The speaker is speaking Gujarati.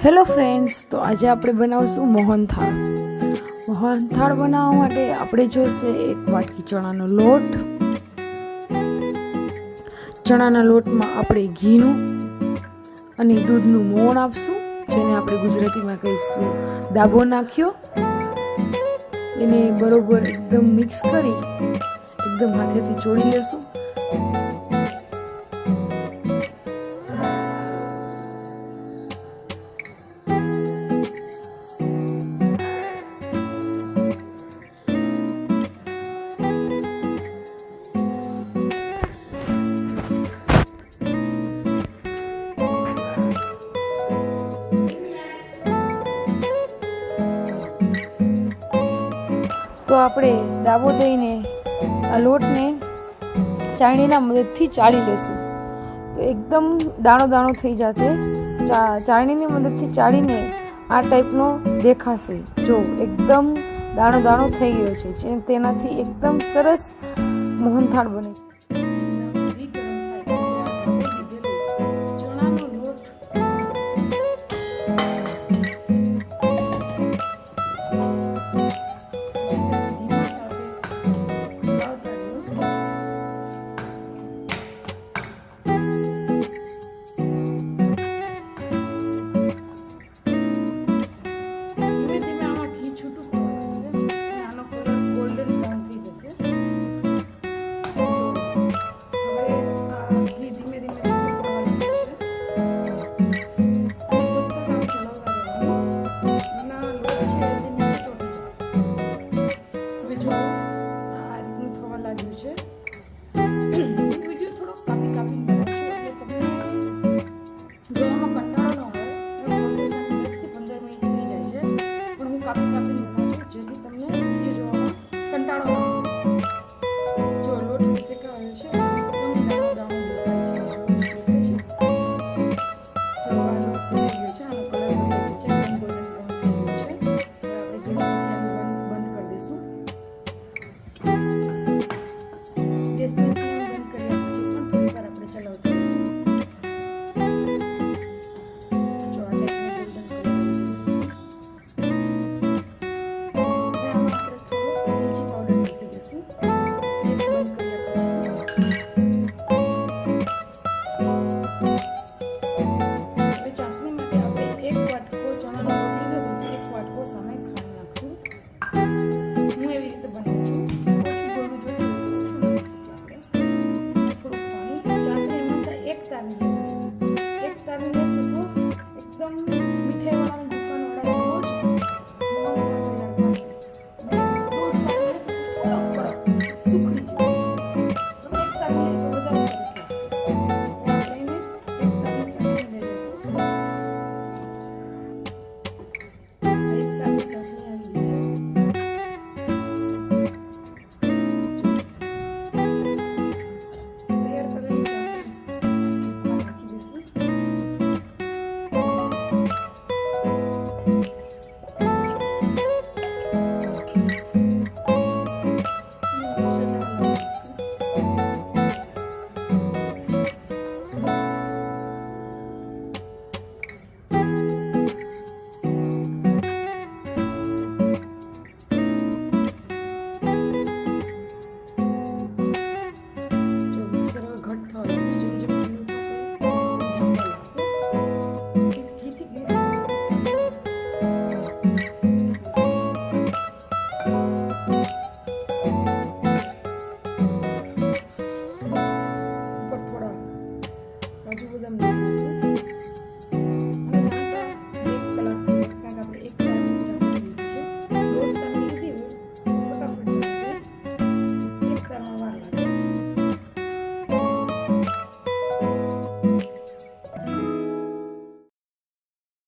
હેલો ફ્રેન્ડ્સ, તો આજે આપણે બનાવશું મોહનથાળ. મોહનથાળ બનાવવા માટે આપણે જોશે એક વાટકી ચણાનો લોટ. ચણાના લોટમાં આપણે ઘીનું અને દૂધનું મોણ આપશું, જેને આપણે ગુજરાતીમાં કહીશું દાબો નાખ્યો. એને બરોબર એકદમ મિક્સ કરી એકદમ હાથેથી ચોળી લેશું. તો આપણે દાબો દઈને આ લોટને ચાળણીના મદદથી ચાળી લેશું. તો એકદમ દાણો દાણો થઈ જશે. ચાળણીની મદદથી ચાળીને આ ટાઈપનો દેખાશે. જો એકદમ દાણો દાણો થઈ ગયો છે, તેનાથી એકદમ સરસ મોહનથાળ બને.